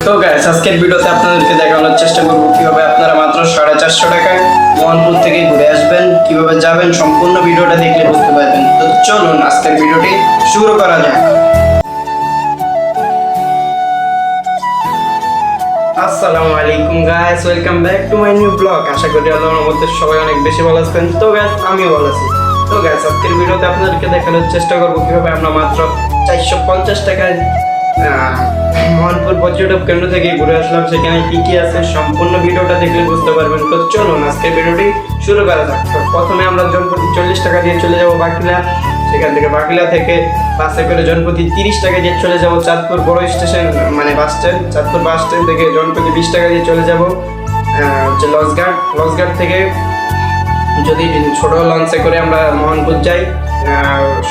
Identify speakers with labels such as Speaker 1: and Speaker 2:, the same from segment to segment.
Speaker 1: তো গাইস আজকের ভিডিওতে আপনাদেরকে দেখানোর চেষ্টা করব কিভাবে আপনারা মাত্র 450 টাকায় মোহনপুর থেকে ঘুরে আসবেন, কিভাবে যাবেন সম্পূর্ণ ভিডিওটা দেখলে বুঝতে পারবেন। তো চলুন আজকের ভিডিওটি শুরু করা যাক। আসসালামু আলাইকুম guys, welcome back to my new blog. আশা করি আল্লাহর মধ্যে সবাই অনেক বেশি ভালো আছেন। তো গাইস আমিও ভালো আছি। তো গাইস আজকের ভিডিওতে আপনাদেরকে দেখানোর চেষ্টা করব কিভাবে আমরা মাত্র 450 টাকায় মোহনপুর পর্যটক কেন্দ্র থেকে ঘুরে আসলাম। সেখানে কি কি আছে সম্পূর্ণ ভিডিওটা দেখলে বুঝতে পারবেন। তো চলুন আজকের ভিডিওটি শুরু করা যাক। তো প্রথমে আমরা জনপ্রতি 40 টাকা দিয়ে চলে যাব বাকিলা। সেখান থেকে বাকিলা থেকে বাসে করে জনপ্রতি 30 টাকা দিয়ে চলে যাব চাঁদপুর বড় স্টেশন, মানে bus stand. Chandpur bus stand থেকে জনপ্রতি 20 টাকা দিয়ে চলে যাব হচ্ছে লঞ্চঘাট থেকে যদি ছোট লঞ্চে করে আমরা মোহনপুর যাই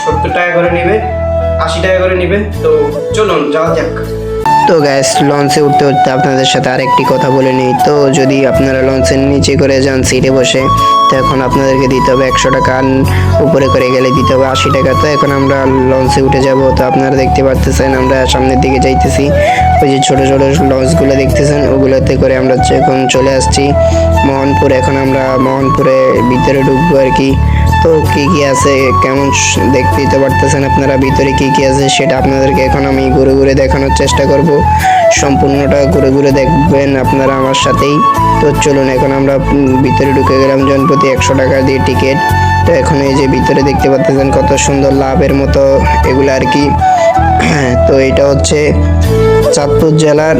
Speaker 1: 70 টাকা করে নেবে, 80 টাকা করে নেবে। তো চলুন যাওয়া যাক।
Speaker 2: তো গ্যাস লঞ্চে উঠতে উঠতে আপনাদের সাথে আরেকটি কথা বলে নিই। তো যদি আপনারা লঞ্চের নিচে করে যান সিটে বসে, তো এখন আপনাদেরকে দিতে হবে 100 টাকা, উপরে করে গেলে দিতে হবে 80 টাকা। তো এখন আমরা লঞ্চে উঠে যাব। তো আপনারা দেখতে পাচ্ছেন আমরা সামনের দিকে যাইতেছি। ওই যে ছোট ছোট লঞ্চগুলো দেখতেছেন, ওগুলোতে করে আমরা এখন চলে আসছি মোহনপুর। এখন আমরা মোহনপুরে ভিতরে ঢুকবো আর কি। তো কি কি আছে কেমন দেখতেই তো পারতেছেন আপনারা, ভিতরে কি কি আছে সেটা আপনাদেরকে এখন আমি ঘুরে ঘুরে দেখানোর চেষ্টা করব। সম্পূর্ণটা ঘুরে ঘুরে দেখবেন আপনারা আমার সাথেই। তো চলুন এখন আমরা ভিতরে ঢুকে গেলাম, জনপ্রতি 100 টাকা দিয়ে টিকিট। তো এখন এই যে ভিতরে দেখতে পাচ্ছেন কত সুন্দর লাভের মতো এগুলো আর কি। তো এটা হচ্ছে চাঁদপুর জেলার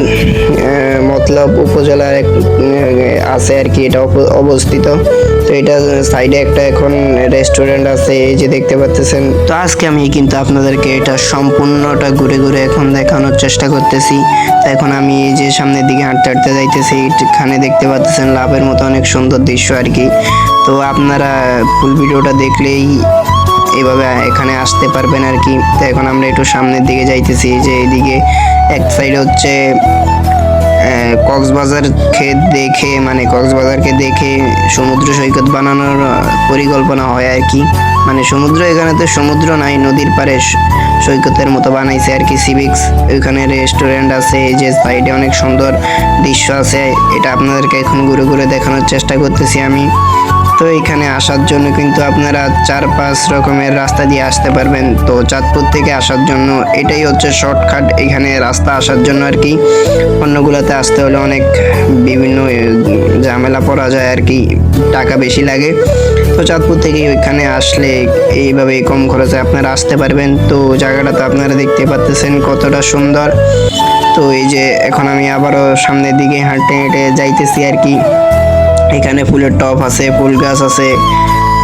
Speaker 2: মতলব উপজেলার আছে আর কি, এটা অবস্থিত। তো এটা সাইডে একটা এখন রেস্টুরেন্ট আছে, এই যে দেখতে পাচ্ছেন। তো আজকে আমি কিন্তু আপনাদেরকে এটা সম্পূর্ণটা ঘুরে ঘুরে এখন দেখানোর চেষ্টা করতেছি। তো এখন আমি এই যে সামনের দিকে হাঁটতে হাঁটতে যাইতেছি, এখানে দেখতে পাচ্ছেন লাভের মতো অনেক সুন্দর দৃশ্য আর কি। তো আপনারা ফুল ভিডিওটা দেখলেই এইভাবে এখানে আসতে পারবেন আর কি। তো এখন আমরা একটু সামনের দিকে যাইতেছি, যে এইদিকে এক সাইড হচ্ছে কক্সবাজারকে দেখে সমুদ্র সৈকত বানানোর পরিকল্পনা হয় আর কি। মানে সমুদ্র, এখানে তো সমুদ্র নাই, নদীর পাড়ে সৈকতের মতো বানাইছে আর কি সিভিক্স। ওইখানে রেস্টুরেন্ট আছে, এই যে সাইডে অনেক সুন্দর দৃশ্য আছে। এটা আপনাদেরকে এখন ঘুরে ঘুরে দেখানোর চেষ্টা করতেছি আমি। তো এখানে আসার জন্য কিন্তু আপনারা 4-5 রকমের রাস্তা দিয়ে আসতে পারবেন। তো চাঁদপুর থেকে আসার জন্য এটাই হচ্ছে শর্টকাট এখানে রাস্তা আসার জন্য আর কি। অন্যগুলোতে আসতে হলে অনেক বিভিন্ন ঝামেলা পড়া যায় আর কি, টাকা বেশি লাগে। তো চাঁদপুর থেকে ওইখানে আসলে এইভাবে কম খরচে আপনারা আসতে পারবেন। তো জায়গাটা তো আপনারা দেখতে পাচ্ছেন কতটা সুন্দর। তো এই যে এখন আমি আবারও সামনের দিকে হাঁটতে হেঁটে যাইতেছি আর কি। এখানে ফুলের টপ আছে, ফুল গাছ আছে,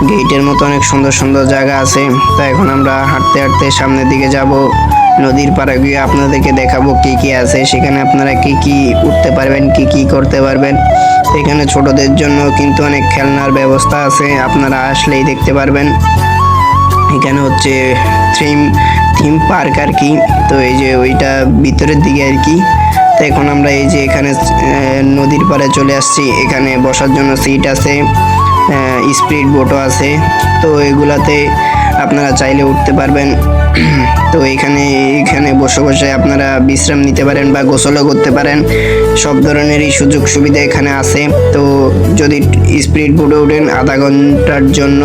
Speaker 2: গেটের মতো অনেক সুন্দর সুন্দর জায়গা আছে। তো এখন আমরা হাঁটতে হাঁটতে সামনের দিকে যাব, নদীর পাড়ে গিয়ে আপনাদেরকে দেখাবো কি কি আছে সেখানে, আপনারা কি কি উঠতে পারবেন, কি কি করতে পারবেন। এখানে ছোটদের জন্য কিন্তু অনেক খেলনার ব্যবস্থা আছে, আপনারা আসলেই দেখতে পারবেন। এখানে হচ্ছে থিম পার্ক আর কি। তো এই যে ওইটা ভিতরের দিকে আর কি। তো এখন আমরা এই যে এখানে নদীর পাড়ে চলে আসছি, এখানে বসার জন্য সিট আছে, স্পিড বোটও আছে। তো এগুলাতে আপনারা চাইলে উঠতে পারবেন। তো এখানে বসে বসে আপনারা বিশ্রাম নিতে পারেন বা গোসলও করতে পারেন, সব ধরনেরই সুযোগ সুবিধা এখানে আছে। তো যদি স্পিড বোটে উঠেন আধা ঘন্টার জন্য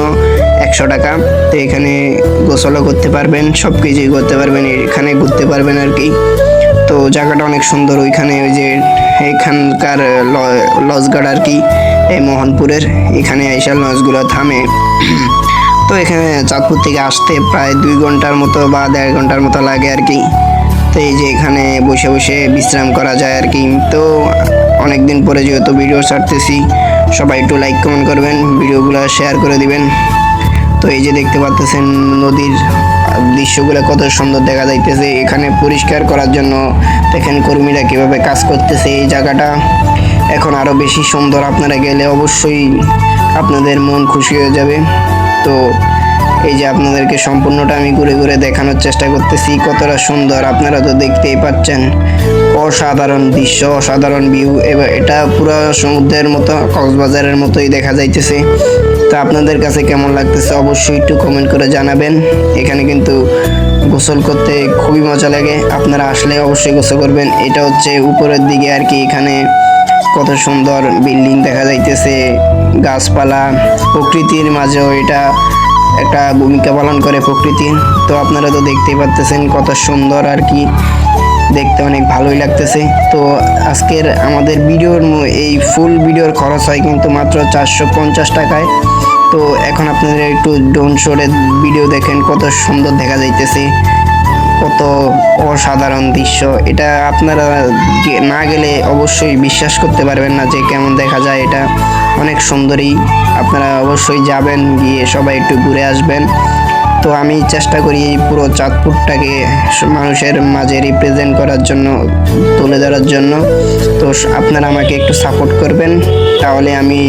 Speaker 2: 100 টাকা। তো এখানে গোসলও করতে পারবেন, সব কিছুই করতে পারবেন, এখানে ঘুরতে পারবেন আর কি। তো জায়গাটা অনেক সুন্দর। ওইখানে ওই যে এখানকার লঞ্চঘাট আর কি, এই মোহনপুরের এখানে এসে লঞ্চগুলো থামে। তো এখানে চাঁদপুর থেকে আসতে প্রায় 2 ঘন্টার মতো বা 1.5 ঘন্টার মতো লাগে আর কি। তো এই যে এখানে বসে বসে বিশ্রাম করা যায় আর কি। তো অনেকদিন পরে যেহেতু ভিডিও ছাড়তেছি, সবাই একটু লাইক কমেন্ট করবেন, ভিডিওগুলো শেয়ার করে দিবেন। তো এই যে দেখতে পাচ্ছেন নদীর দৃশ্যগুলো কত সুন্দর দেখা যাইতেছে। এখানে পরিষ্কার করার জন্য দেখেন কর্মীরা কিভাবে কাজ করতেছে। এই জায়গাটা এখন আরো বেশি সুন্দর, আপনারা গেলে অবশ্যই আপনাদের মন খুশি হয়ে যাবে। তো এই যে আপনাদেরকে সম্পূর্ণটা আমি ঘুরে ঘুরে দেখানোর চেষ্টা করতেছি, কতটা সুন্দর আপনারা তো দেখতেই পাচ্ছেন। অসাধারণ দৃশ্য, অসাধারণ ভিউ। এবার এটা পুরো সমুদ্রের মতো, কক্সবাজারের মতোই দেখা যাইতেছে। তো আপনাদের কাছে কেমন লাগতেছে অবশ্যই একটু কমেন্ট করে জানাবেন। এখানে কিন্তু গোসল করতে খুবই মজা লাগে। আপনারা আসলে অবশ্যই গোসল করবেন। এটা হচ্ছে উপরের দিকে আর কি, এখানে কত সুন্দর বিল্ডিং দেখা যাইতেছে, গাছপালা, প্রকৃতির মাঝেও এটা একটা ভূমিকা পালন করে প্রকৃতির। তো আপনারা তো দেখতেই পাচ্ছেন কত সুন্দর আর কি, দেখতে অনেক ভালোই লাগতেছে। তো আজকের আমাদের এই ফুল ভিডিওর খরচ হয় কিন্তু মাত্র 450 টাকায়। তো এখন আপনারা একটু ড্রোন শটের ভিডিও দেখেন, কত সুন্দর দেখা যাইতেছে, কত অসাধারণ দৃশ্য। এটা আপনারা না গেলে অবশ্যই বিশ্বাস করতে পারবেন না যে কেমন দেখা যায়। এটা অনেক সুন্দরই, আপনারা অবশ্যই যাবেন, গিয়ে সবাই একটু ঘুরে আসবেন। তো আমি চেষ্টা করি এই পুরো চাঁদপুরটাকে মানুষের মাঝে রিপ্রেজেন্ট করার জন্য, তুলে ধরার জন্য। তো আপনারা আমাকে একটু সাপোর্ট করবেন, তাহলে আমি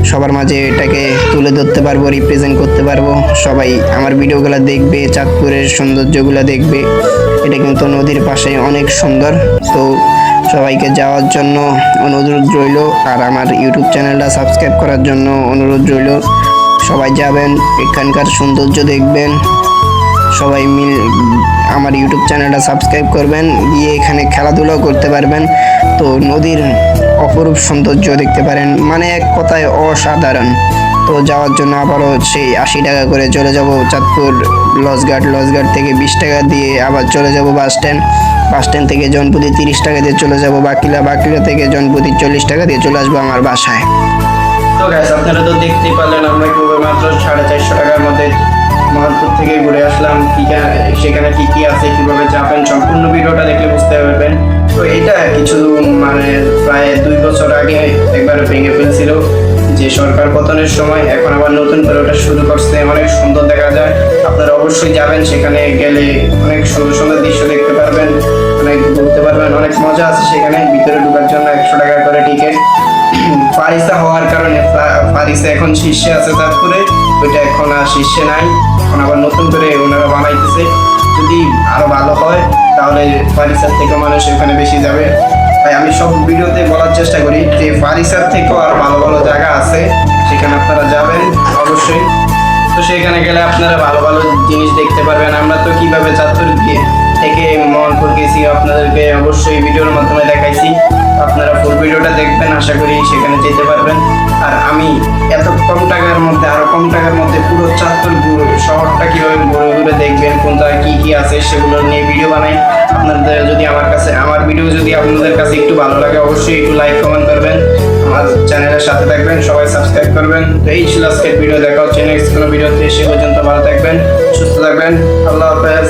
Speaker 2: সবার মাঝে এটাকে তুলে ধরতে পারবো, রিপ্রেজেন্ট করতে পারবো। সবাই আমার ভিডিওগুলো দেখবে, চাঁদপুরের সৌন্দর্যগুলো দেখবে। এটা কিন্তু নদীর পাশে অনেক সুন্দর। তো সবাইকে যাওয়ার জন্য অনুরোধ রইল, আর আমার ইউটিউব চ্যানেলটা সাবস্ক্রাইব করার জন্য অনুরোধ রইল। সবাই যাবেন, এখানকার সৌন্দর্য দেখবেন। সবাই আমার ইউটিউব চ্যানেলটা সাবস্ক্রাইব করবেন, গিয়ে এখানে খেলাধুলাও করতে পারবেন। তো নদীর অপরূপ সৌন্দর্য দেখতে পারেন, মানে এক কথায় অসাধারণ। তো যাওয়ার জন্য আবারও সেই 80 টাকা করে চলে যাব চাঁদপুর লজঘাট থেকে 20 টাকা দিয়ে আবার চলে যাব বাস স্ট্যান্ড থেকে জনপ্রতি 30 টাকা দিয়ে চলে যাব বাকিলা থেকে জনপ্রতি 40 টাকা দিয়ে চলে আসবো আমার বাসায়।
Speaker 1: তো গাইস, আপনারা তো দেখতেই পারলেন আমরা কিভাবে মাত্র 450 টাকার মধ্যে মহানপুর থেকে ঘুরে আসলাম। সেখানে কি কি আছে, কিভাবে যাবেন, সম্পূর্ণ ভিডিওটা দেখলে বুঝতে পারবেন। তো এটা কিছু মানে প্রায় 2 বছর আগে একবার ভেঙে ফেলছিল যে সরকার পতনের সময়, এখন আবার নতুন করে ওটা শুরু করছে। অনেক সুন্দর দেখা যায়, আপনারা অবশ্যই যাবেন। সেখানে গেলে অনেক সুন্দর সুন্দর দৃশ্য দেখতে পারবেন, অনেক ঘুরতে পারবেন, অনেক মজা আছে সেখানে। ভিতরে ঢোকার জন্য 100 টাকা করে টিকিট। ফারিসা হওয়ার কারণে ফারিসা এখন শীর্ষে আছে চাঁদপুরে, ওইটা এখন আর শীর্ষে নাই, এখন আবার নতুন করে ওনারা বানাইতেছে। যদি আরো ভালো হয় তাহলে ফারিসার থেকে মানুষ ওখানে বেশি যাবে। তাই আমি সব ভিডিওতে বলার চেষ্টা করি যে ফারিসার থেকেও আর ভালো ভালো জায়গা আছে, সেখানে আপনারা যাবেন অবশ্যই। তো সেখানে গেলে আপনারা ভালো ভালো জিনিস দেখতে পারবেন। আমরা তো কিভাবে চাঁদপুর থেকে মোহনপুর গেছি আপনাদেরকে অবশ্যই ভিডিওর মাধ্যমে দেখাইছি। আপনারা ফুল ভিডিওটা দেখবেন, আশা করি সেখানে যেতে পারবেন। আর আমি এত কম টাকার মধ্যে, আরো কম টাকার মধ্যে পুরো চাঁদপুর শহরটা কিভাবে ঘুরে ঘুরে দেখবেন, কোন জায়গায় কি কি আছে সেগুলো নিয়ে ভিডিও বানাই। আপনাদের যদি আমার ভিডিও যদি আপনাদের কাছে একটু ভালো লাগে, অবশ্যই একটু লাইক কমেন্ট করবেন, আমার চ্যানেলের সাথে থাকবেন, সবাই সাবস্ক্রাইব করবেন। তো এই ছিল আজকের ভিডিও, দেখা হচ্ছে নেক্সট কোনো ভিডিওতে। সে পর্যন্ত ভালো থাকবেন, সুস্থ থাকবেন, আল্লাহ হাফেজ।